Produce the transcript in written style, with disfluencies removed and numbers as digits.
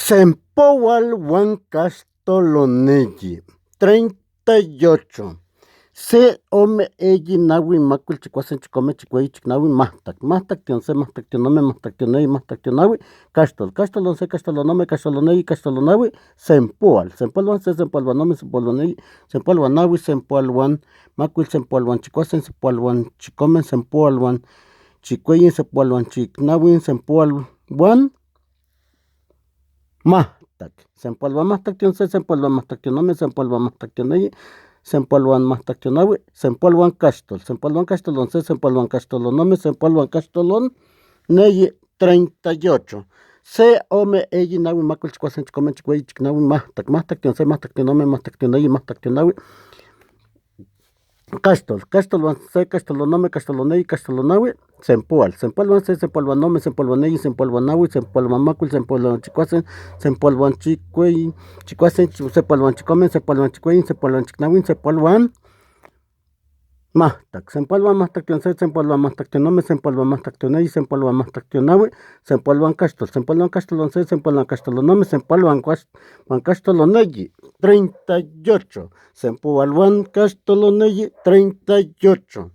Sempowal Huancastolonelli, 38. Se ome eyi nawi macul chicuasen chicome chicueyi chicnawi mahtac. Mahtac tionse, mahtac tionome, mahtac tioneyi, mahtac tionawi, castol. Castolonce, castolonome, castoloneyi, castolonawi, sempowal. Sempolwan se, sempolwanome, sempolwaneyi, sempolwanawi, sempolwan macul, sempolwan chicuasen, sempolwan chicome, sempolwan chicueyi, sempolwan chicnawi, sempolwan mahtac. Sempolwan mahtac tionse, sempolwan mahtac tionome, sempolwan mahtac tioneyi, sempolwan mahtac tionawi, sempolwan castol. Sempolwan castolonce, sempolwan castolonome, sempolwan castoloneyi, 38. Se ome eyi nawi macul chicuasen chicome chicueyi chicnawi mahtac. Mahtac tionse, mahtac tionome, mahtac tioneyi, mahtac tionawi, castol. Castolwan se, castolonome, castoloneyi, castolonawi, sempowal. Sempolwan se, sempolwanome, sempolwaneyi, sempolwanawi, sempolwan macul, sempolwan chicuasen, sempolwan chicueyi, chicuasen, sempolwan chicome, sempolwan chicueyi, sempolwan chicnawi, sempolwan mahtac. Sempolwan mahtac tionse, sempolwan mahtac tionome, sempolwan mahtac tioneyi, sempolwan mahtac tionawi, sempolwan castol. Sempolwan castolonce, sempolwan castolonome, sempolwan castoloneyi, 38. Sempowal Huancastoloneyi, 38.